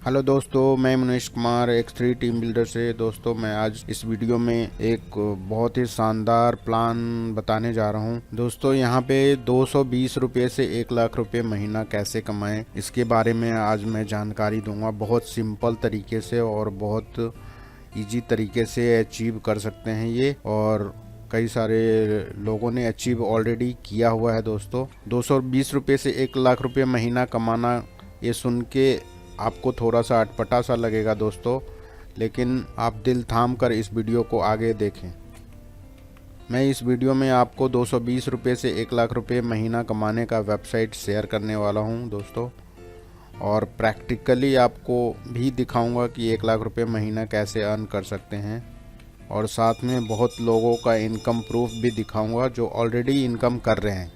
Hello दोस्तों, मैं Manish Kumar X3 team builder से। दोस्तों, मैं आज इस वीडियो में एक बहुत ही शानदार प्लान बताने जा रहा हूं। दोस्तों, यहां पे 220 रुपये से 1 लाख रुपए महीना कैसे कमाएं, इसके बारे में आज मैं जानकारी दूंगा। बहुत सिंपल तरीके से और बहुत इजी तरीके से अचीव कर सकते हैं ये, और कई सारे लोगों ने अचीव ऑलरेडी किया हुआ है। दोस्तों, 220 रुपये से 1 लाख रुपए महीना कमाना, ये सुन के आपको थोड़ा सा अटपटा सा लगेगा दोस्तों, लेकिन आप दिल थाम कर इस वीडियो को आगे देखें। मैं इस वीडियो में आपको 220 रुपये से 1 लाख रुपए महीना कमाने का वेबसाइट शेयर करने वाला हूं दोस्तों, और प्रैक्टिकली आपको भी दिखाऊंगा कि 1 लाख रुपए महीना कैसे अर्न कर सकते हैं, और साथ में बहुत लोगों का इनकम प्रूफ भी दिखाऊंगा जो ऑलरेडी इनकम कर रहे हैं।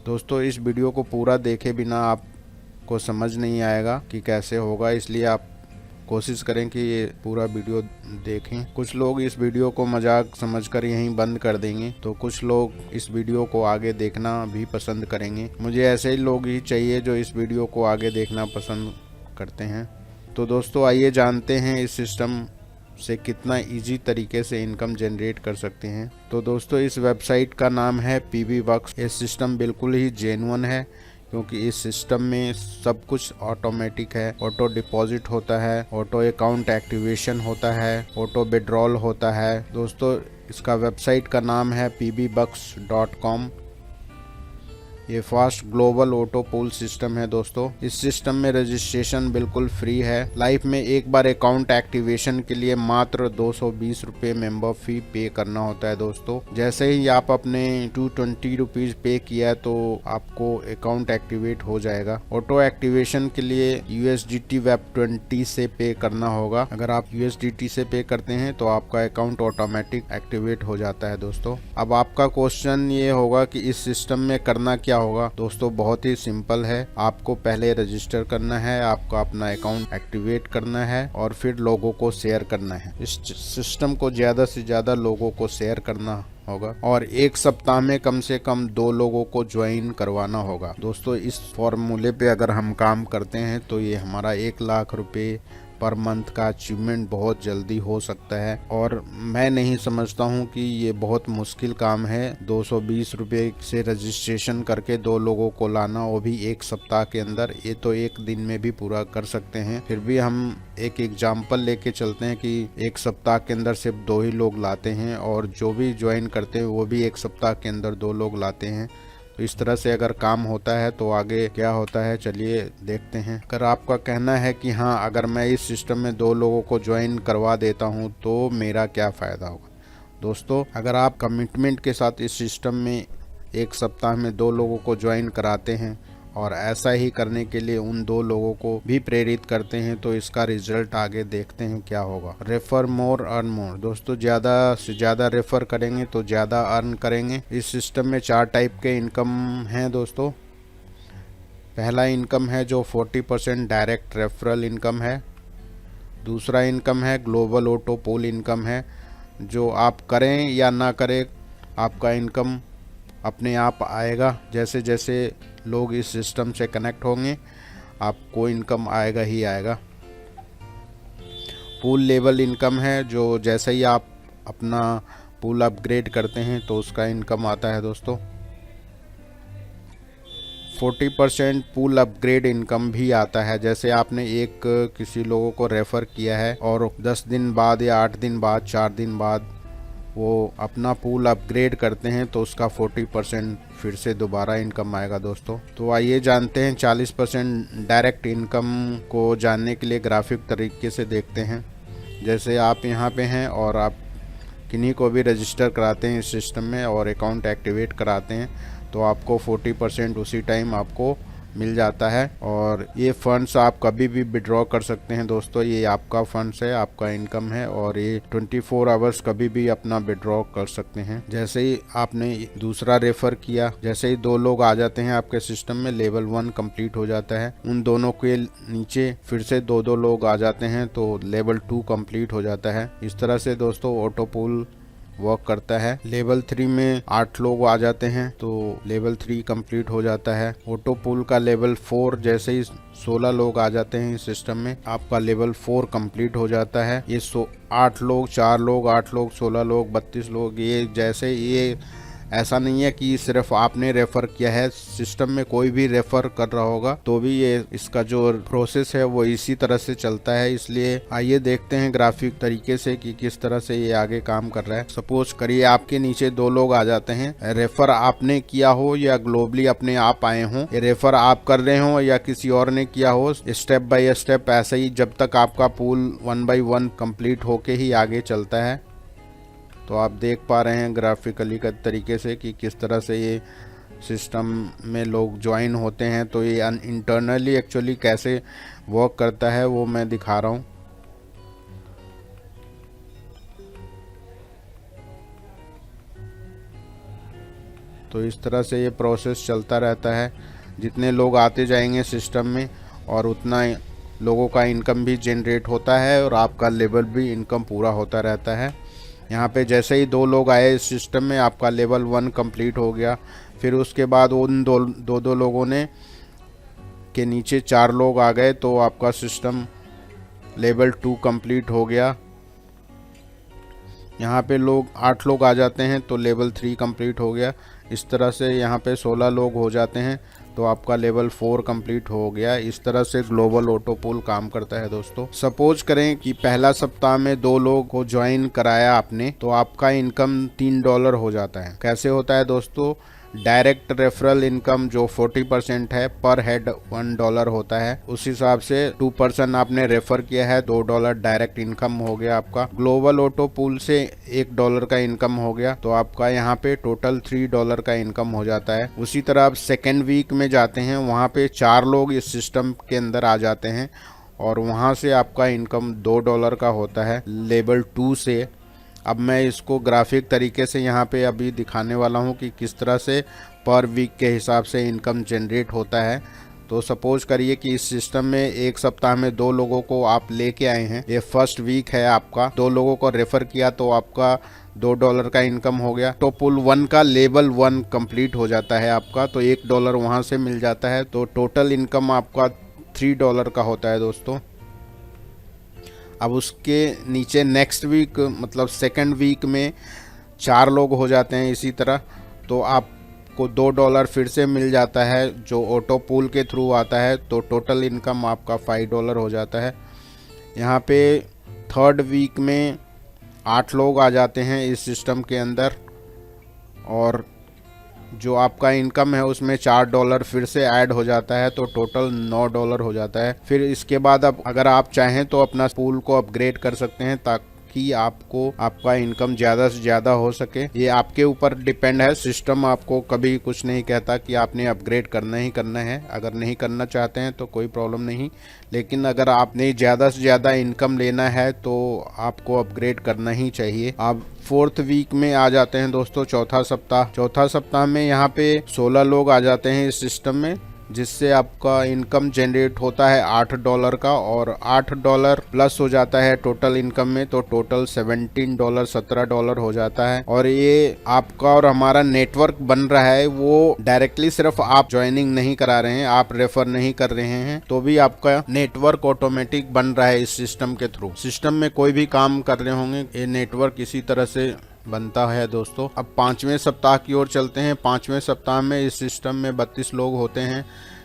दोस्तों, इस वीडियो को पूरा देखे बिना आप को समझ नहीं आएगा कि कैसे होगा, इसलिए आप कोशिश करें कि ये पूरा वीडियो देखें। कुछ लोग इस वीडियो को मजाक समझकर यहीं बंद कर देंगे, तो कुछ लोग इस वीडियो को आगे देखना भी पसंद करेंगे। मुझे ऐसे ही लोग ही चाहिए जो इस वीडियो को आगे देखना पसंद करते हैं। तो दोस्तों, आइए जानते हैं इस सिस्टम से कितना इजी तरीके से इनकम जनरेट कर सकते हैं। तो दोस्तों, इस वेबसाइट का नाम है PB Works। ये सिस्टम बिल्कुल ही जेन्युइन है, क्योंकि इस सिस्टम में सब कुछ ऑटोमेटिक है। ऑटो डिपॉजिट होता है, ऑटो अकाउंट एक्टिवेशन होता है, ऑटो विड्रॉल होता है। दोस्तों, इसका वेबसाइट का नाम है pbbucks.com। ये fast global auto pool system है। दोस्तों, इस सिस्टम में रजिस्ट्रेशन बिल्कुल फ्री है। लाइफ में एक बार अकाउंट एक्टिवेशन के लिए मात्र 220 रुपये मेंबर फी पे करना होता है। दोस्तों, जैसे ही आप अपने 220 रुपीज पे किया तो आपको अकाउंट एक्टिवेट हो जाएगा। ऑटो एक्टिवेशन के लिए USDT Web 20 से पे करना होगा। अगर आप USDT से पे करते हैं तो आपका अकाउंट ऑटोमेटिक एक्टिवेट हो जाता है। दोस्तों, अब आपका क्वेश्चन ये होगा कि इस सिस्टम में करना क्या होगा। दोस्तों, बहुत ही सिंपल है। आपको पहले रजिस्टर करना है, आपको अपना अकाउंट एक्टिवेट करना है, और फिर लोगों को शेयर करना है। इस सिस्टम को ज्यादा से ज्यादा लोगों को शेयर करना होगा, और एक सप्ताह में कम से कम 2 लोगों को ज्वाइन करवाना होगा। दोस्तों, इस फॉर्मूले पे अगर हम काम करते हैं तो ये हमारा 1 लाख रुपए पर मंथ का अचीवमेंट बहुत जल्दी हो सकता है, और मैं नहीं समझता हूँ कि ये बहुत मुश्किल काम है। 220 रुपये से रजिस्ट्रेशन करके 2 लोगों को लाना, वो भी एक सप्ताह के अंदर। ये तो एक दिन में भी पूरा कर सकते हैं। फिर भी हम एक एग्जाम्पल लेके चलते हैं कि एक सप्ताह के अंदर सिर्फ 2 ही लोग लाते हैं, और जो भी ज्वाइन करते हैं वो भी एक सप्ताह के अंदर 2 लोग लाते हैं। तो इस तरह से अगर काम होता है तो आगे क्या होता है, चलिए देखते हैं। अगर आपका कहना है कि हाँ, अगर मैं इस सिस्टम में 2 लोगों को ज्वाइन करवा देता हूँ तो मेरा क्या फ़ायदा होगा। दोस्तों, अगर आप कमिटमेंट के साथ इस सिस्टम में एक सप्ताह में 2 लोगों को ज्वाइन कराते हैं और ऐसा ही करने के लिए उन 2 लोगों को भी प्रेरित करते हैं, तो इसका रिजल्ट आगे देखते हैं क्या होगा। रेफर मोर अर्न मोर। दोस्तों, ज़्यादा से ज़्यादा रेफर करेंगे तो ज़्यादा अर्न करेंगे। इस सिस्टम में 4 टाइप के इनकम हैं। दोस्तों, पहला इनकम है जो 40% डायरेक्ट रेफरल इनकम है। दूसरा इनकम है ग्लोबल ऑटो पूल इनकम है, जो आप करें या ना करें आपका इनकम अपने आप आएगा। जैसे जैसे लोग इस सिस्टम से कनेक्ट होंगे आपको इनकम आएगा ही आएगा। पूल लेवल इनकम है, जो जैसे ही आप अपना पूल अपग्रेड करते हैं तो उसका इनकम आता है। दोस्तों, 40% पूल अपग्रेड इनकम भी आता है। जैसे आपने एक किसी लोगों को रेफ़र किया है और 10 दिन बाद या 8 दिन बाद, 4 दिन बाद वो अपना पूल अपग्रेड करते हैं तो उसका 40% फिर से दोबारा इनकम आएगा। दोस्तों, तो आइए जानते हैं 40% डायरेक्ट इनकम को जानने के लिए ग्राफिक तरीके से देखते हैं। जैसे आप यहाँ पे हैं और आप किन्हीं को भी रजिस्टर कराते हैं इस सिस्टम में और अकाउंट एक्टिवेट कराते हैं, तो आपको 40% उसी टाइम आपको मिल जाता है, और ये फंड्स आप कभी भी विड्रॉ कर सकते हैं। दोस्तों, ये आपका फंड्स है, आपका इनकम है, और ये 24 आवर्स कभी भी अपना विड्रॉ कर सकते हैं। जैसे ही आपने दूसरा रेफर किया, जैसे ही 2 लोग आ जाते हैं आपके सिस्टम में, लेवल 1 कंप्लीट हो जाता है। उन दोनों के नीचे फिर से 2 लोग आ जाते हैं तो लेवल 2 कंप्लीट हो जाता है। इस तरह से दोस्तों ऑटो पूल वर्क करता है। लेवल 3 में 8 लोग आ जाते हैं तो लेवल 3 कंप्लीट हो जाता है। ऑटो पूल का लेवल 4 जैसे ही 16 लोग आ जाते हैं इस सिस्टम में, आपका लेवल 4 कंप्लीट हो जाता है। ये 8 लोग, 4 लोग, 8 लोग, 16 लोग, 32 लोग, ये जैसे ये ऐसा नहीं है कि सिर्फ आपने रेफर किया है, सिस्टम में कोई भी रेफर कर रहा होगा तो भी ये इसका जो प्रोसेस है वो इसी तरह से चलता है। इसलिए आइए देखते हैं ग्राफिक तरीके से कि किस तरह से ये आगे काम कर रहा है। सपोज करिए आपके नीचे 2 लोग आ जाते हैं, रेफर आपने किया हो या ग्लोबली अपने आप आए हों, रेफर आप कर रहे हो या किसी और ने किया हो, स्टेप बाय स्टेप ऐसे ही जब तक आपका पूल 1 बाय 1 कंप्लीट होके ही आगे चलता है। तो आप देख पा रहे हैं ग्राफिकली का तरीके से कि किस तरह से ये सिस्टम में लोग ज्वाइन होते हैं। तो ये इंटरनली एक्चुअली कैसे वर्क करता है वो मैं दिखा रहा हूँ। तो इस तरह से ये प्रोसेस चलता रहता है। जितने लोग आते जाएंगे सिस्टम में और उतना लोगों का इनकम भी जनरेट होता है और आपका लेवल भी इनकम पूरा होता रहता है। यहाँ पे जैसे ही 2 लोग आए इस सिस्टम में, आपका लेवल 1 कंप्लीट हो गया। फिर उसके बाद उन दो लोगों ने के नीचे 4 लोग आ गए तो आपका सिस्टम लेवल 2 कंप्लीट हो गया। यहाँ पे 8 लोग आ जाते हैं तो लेवल 3 कंप्लीट हो गया। इस तरह से यहाँ पे 16 लोग हो जाते हैं तो आपका लेवल 4 कंप्लीट हो गया। इस तरह से ग्लोबल ऑटो पूल काम करता है दोस्तों। सपोज करें कि पहला सप्ताह में 2 लोग को ज्वाइन कराया आपने तो आपका इनकम $3 हो जाता है। कैसे होता है दोस्तों? डायरेक्ट रेफरल इनकम जो 40% है, पर हेड $1 होता है। उस हिसाब से 2% आपने रेफर किया है, $2 डायरेक्ट इनकम हो गया आपका। ग्लोबल ऑटो पूल से $1 का इनकम हो गया तो आपका यहाँ पे टोटल $3 का इनकम हो जाता है। उसी तरह आप सेकेंड वीक में जाते हैं, वहाँ पे 4 लोग इस सिस्टम के अंदर आ जाते हैं और वहाँ से आपका इनकम $2 का होता है लेवल 2 से। अब मैं इसको ग्राफिक तरीके से यहाँ पे अभी दिखाने वाला हूँ कि किस तरह से पर वीक के हिसाब से इनकम जनरेट होता है। तो सपोज करिए कि इस सिस्टम में एक सप्ताह में 2 लोगों को आप लेके आए हैं, ये फर्स्ट वीक है आपका, 2 लोगों को रेफर किया तो आपका $2 का इनकम हो गया। तो पुल 1 का लेवल 1 कंप्लीट हो जाता है आपका, तो $1 वहाँ से मिल जाता है। तो टोटल इनकम आपका $3 का होता है दोस्तों। अब उसके नीचे नेक्स्ट वीक मतलब सेकंड वीक में 4 लोग हो जाते हैं इसी तरह, तो आपको $2 फिर से मिल जाता है जो ऑटो पूल के थ्रू आता है। तो टोटल इनकम आपका $5 हो जाता है। यहाँ पे थर्ड वीक में 8 लोग आ जाते हैं इस सिस्टम के अंदर और जो आपका इनकम है उसमें $4 फिर से ऐड हो जाता है, तो टोटल $9 हो जाता है। फिर इसके बाद अब अगर आप चाहें तो अपना पूल को अपग्रेड कर सकते हैं ताकि आपको आपका इनकम ज़्यादा से ज़्यादा हो सके। ये आपके ऊपर डिपेंड है, सिस्टम आपको कभी कुछ नहीं कहता कि आपने अपग्रेड करना ही करना है। अगर नहीं करना चाहते हैं तो कोई प्रॉब्लम नहीं, लेकिन अगर आपने ज़्यादा से ज़्यादा इनकम लेना है तो आपको अपग्रेड करना ही चाहिए। आप फोर्थ वीक में आ जाते हैं दोस्तों, चौथा सप्ताह में यहाँ पे 16 लोग आ जाते हैं इस सिस्टम में, जिससे आपका इनकम जनरेट होता है $8 का और $8 प्लस हो जाता है टोटल इनकम में, तो टोटल $17 हो जाता है। और ये आपका और हमारा नेटवर्क बन रहा है, वो डायरेक्टली सिर्फ आप ज्वाइनिंग नहीं करा रहे हैं, आप रेफर नहीं कर रहे हैं, तो भी आपका नेटवर्क ऑटोमेटिक बन रहा है इस सिस्टम के थ्रू। सिस्टम में कोई भी काम कर रहे होंगे, ये नेटवर्क इसी तरह से बनता है दोस्तों। अब 5वें सप्ताह की ओर चलते हैं। 5वें सप्ताह में इस सिस्टम में 32 लोग होते हैं,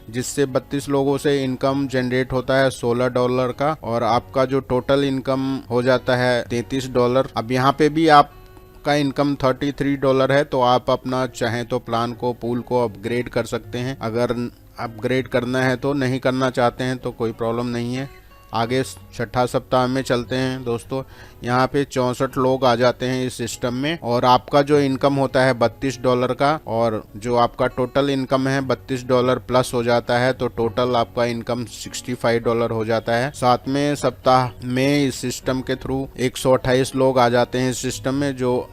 जिससे 32 लोगों से इनकम जनरेट होता है $16 का और आपका जो टोटल इनकम हो जाता है $33। अब यहाँ पे भी आपका इनकम $33 है, तो आप अपना चाहें तो प्लान को, पूल को अपग्रेड कर सकते हैं। अगर अपग्रेड करना है तो, नहीं करना चाहते हैं तो कोई प्रॉब्लम नहीं है। आगे छठा सप्ताह में चलते हैं दोस्तों। यहाँ पे 64 लोग आ जाते हैं इस सिस्टम में और आपका जो इनकम होता है $32 का और जो आपका टोटल इनकम है $32 प्लस हो जाता है, तो टोटल आपका इनकम $65 हो जाता है। 7वें सप्ताह में इस सिस्टम के थ्रू 128 लोग आ जाते हैं इस सिस्टम में, जो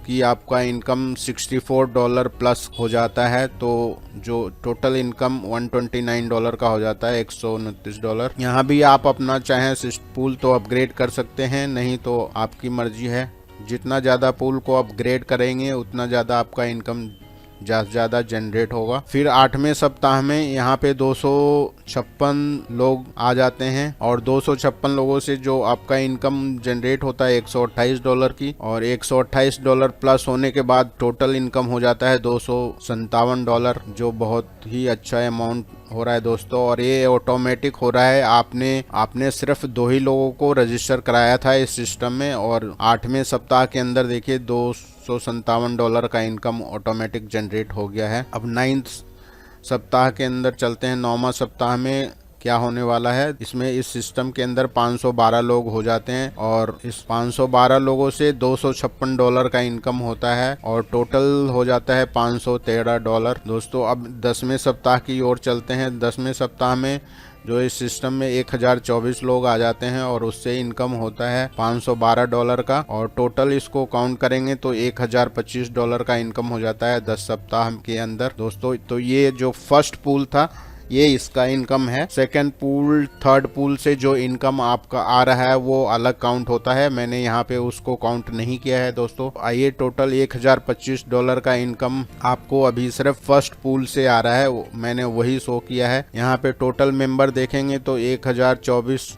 कि आपका इनकम $64 प्लस हो जाता है, तो जो टोटल इनकम $129 का हो जाता है, $129। यहाँ भी आप अपना चाहें पूल तो अपग्रेड कर सकते हैं, नहीं तो आपकी मर्जी है। जितना ज़्यादा पूल को अपग्रेड करेंगे उतना ज़्यादा आपका इनकम ज़्यादा जनरेट होगा। फिर 8वें सप्ताह में यहाँ पे 256 लोग आ जाते हैं और 256 लोगों से जो आपका इनकम जनरेट होता है $128 की, और $128 प्लस होने के बाद टोटल इनकम हो जाता है $257, जो बहुत ही अच्छा अमाउंट हो रहा है दोस्तों। और ये ऑटोमेटिक हो रहा है, आपने सिर्फ 2 ही लोगों को रजिस्टर कराया था इस सिस्टम में, और 8वें सप्ताह के अंदर देखिए $257 का इनकम ऑटोमेटिक जनरेट हो गया है। अब 9th सप्ताह के अंदर चलते हैं। 9वां सप्ताह में क्या होने वाला है, इसमें इस सिस्टम के अंदर 512 लोग हो जाते हैं और इस 512 लोगों से $256 का इनकम होता है और टोटल हो जाता है $513 दोस्तों। अब 10वें सप्ताह की ओर चलते हैं। 10वें सप्ताह में जो इस सिस्टम में 1024 लोग आ जाते हैं और उससे इनकम होता है $512 का, और टोटल इसको काउंट करेंगे तो $1025 का इनकम हो जाता है 10 सप्ताह के अंदर दोस्तों। तो ये जो फर्स्ट पूल था ये इसका इनकम है। सेकंड पूल, थर्ड पूल से जो इनकम आपका आ रहा है वो अलग काउंट होता है, मैंने यहाँ पे उसको काउंट नहीं किया है दोस्तों। आइए, टोटल $1025 का इनकम आपको अभी सिर्फ फर्स्ट पूल से आ रहा है, मैंने वही शो किया है। यहाँ पे टोटल मेंबर देखेंगे तो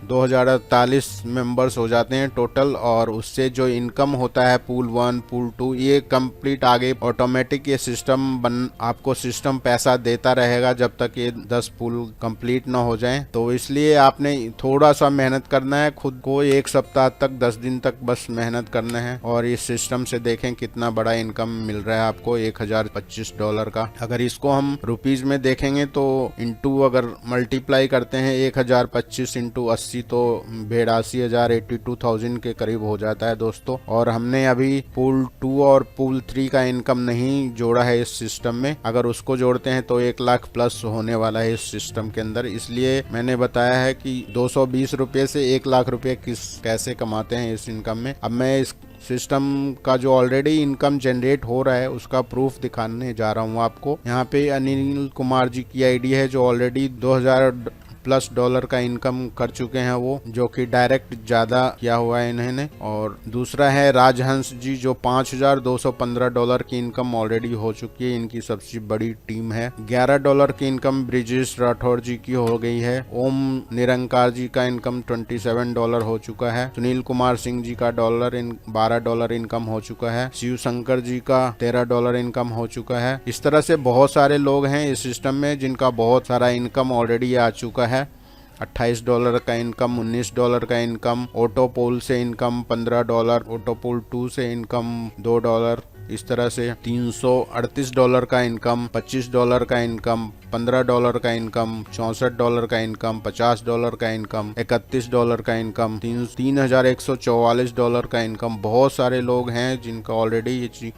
2048 मेंबर्स हो जाते हैं टोटल, और उससे जो इनकम होता है पूल 1, पूल 2, ये कंप्लीट आगे ऑटोमेटिक ये सिस्टम आपको सिस्टम पैसा देता रहेगा जब तक ये 10 पूल कंप्लीट ना हो जाएं। तो इसलिए आपने थोड़ा सा मेहनत करना है, खुद को 1 सप्ताह तक 10 दिन तक बस मेहनत करना है, और इस सिस्टम से देखें कितना बड़ा इनकम मिल रहा है आपको $1025 का। अगर इसको हम रुपीज में देखेंगे तो इंटू अगर मल्टीप्लाई करते हैं 1025 इंटू 80 तो 82,000 के करीब हो जाता है दोस्तों। और हमने अभी पूल 2 और पूल 3 का इनकम नहीं जोड़ा है इस सिस्टम में, अगर उसको जोड़ते हैं तो 1 लाख प्लस होने वाला है इस सिस्टम के अंदर। इसलिए मैंने बताया है कि 220 रुपये से 1 लाख रुपये कैसे कमाते हैं इस इनकम में। अब मैं इस सिस्टम का जो ऑलरेडी इनकम जनरेट हो रहा है उसका प्रूफ दिखाने जा रहा हूँ आपको। यहाँ पे अनिल कुमार जी की आईडी है जो ऑलरेडी $2000+ का इनकम कर चुके हैं, वो जो कि डायरेक्ट ज्यादा किया हुआ है इन्होंने। और दूसरा है राजहंस जी जो $5215 की इनकम ऑलरेडी हो चुकी है, इनकी सबसे बड़ी टीम है। $11 की इनकम ब्रिजेश राठौर जी की हो गई है। ओम निरंकार जी का इनकम $27 हो चुका है। सुनील कुमार सिंह जी का $12 इनकम हो चुका है। शिव शंकर जी का $13 इनकम हो चुका है। इस तरह से बहुत सारे लोग हैं इस सिस्टम में जिनका बहुत सारा इनकम ऑलरेडी आ चुका है। $28 का इनकम, $19 का इनकम, ऑटोपोल से इनकम $15, ऑटोपोल 2 से इनकम $2, इस तरह से $338 का इनकम, $25 का इनकम, $15 का इनकम, $64 का इनकम, $50 का इनकम, $31 का इनकम, $3144 का इनकम। बहुत सारे लोग हैं जिनका ऑलरेडी ये चीज,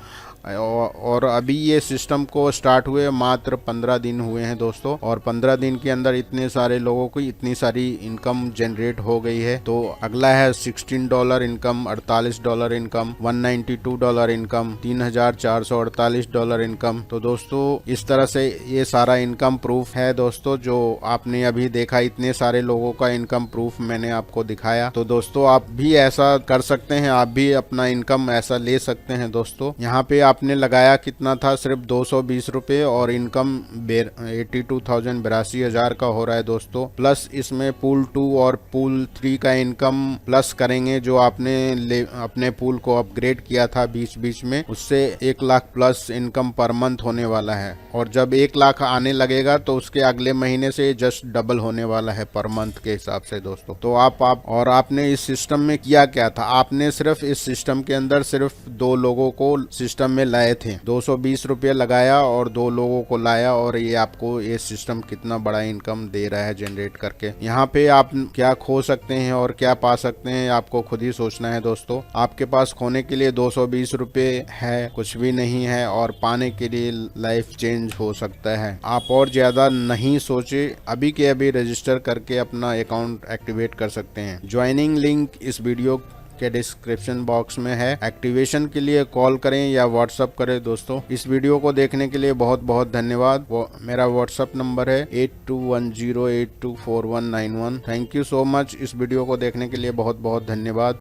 और अभी ये सिस्टम को स्टार्ट हुए मात्र 15 दिन हुए हैं दोस्तों, और 15 दिन के अंदर इतने सारे लोगों को इतनी सारी इनकम जनरेट हो गई है। तो अगला है $16 इनकम, $48 इनकम, $192 इनकम, $3448 इनकम। तो दोस्तों इस तरह से ये सारा इनकम प्रूफ है दोस्तों, जो आपने अभी देखा, इतने सारे लोगों का इनकम प्रूफ मैंने आपको दिखाया। तो दोस्तों आप भी ऐसा कर सकते हैं, आप भी अपना इनकम ऐसा ले सकते हैं दोस्तों। यहाँ पे आपने लगाया कितना था, सिर्फ 220 रुपये, और इनकम 82,000 का हो रहा है दोस्तों। प्लस इसमें पूल 2 और पूल 3 का इनकम प्लस करेंगे जो आपने अपने पूल को अपग्रेड किया था बीच बीच में, उससे 1 lakh plus income per month होने वाला है। और जब 1 लाख आने लगेगा तो उसके अगले महीने से जस्ट डबल होने वाला है पर मंथ के हिसाब से दोस्तों। तो और आपने इस सिस्टम में किया क्या था, आपने सिर्फ इस सिस्टम के अंदर सिर्फ 2 लोगों को सिस्टम में लाए थे, 220 रुपये लगाया और 2 लोगों को लाया, और ये आपको ये सिस्टम कितना बड़ा इनकम दे रहा है जनरेट करके। यहाँ पे आप क्या खो सकते हैं और क्या पा सकते हैं आपको खुद ही सोचना है दोस्तों। आपके पास खोने के लिए 220 रुपये है, कुछ भी नहीं है, और पाने के लिए लाइफ चेंज हो सकता है। आप और ज्यादा नहीं सोचे, अभी के अभी रजिस्टर करके अपना अकाउंट एक्टिवेट कर सकते हैं। ज्वाइनिंग लिंक इस वीडियो के डिस्क्रिप्शन बॉक्स में है। एक्टिवेशन के लिए कॉल करें या व्हाट्सअप करें दोस्तों। इस वीडियो को देखने के लिए बहुत बहुत धन्यवाद। मेरा व्हाट्सअप नंबर है 8210824191। Thank you so much. इस वीडियो को देखने के लिए बहुत बहुत धन्यवाद।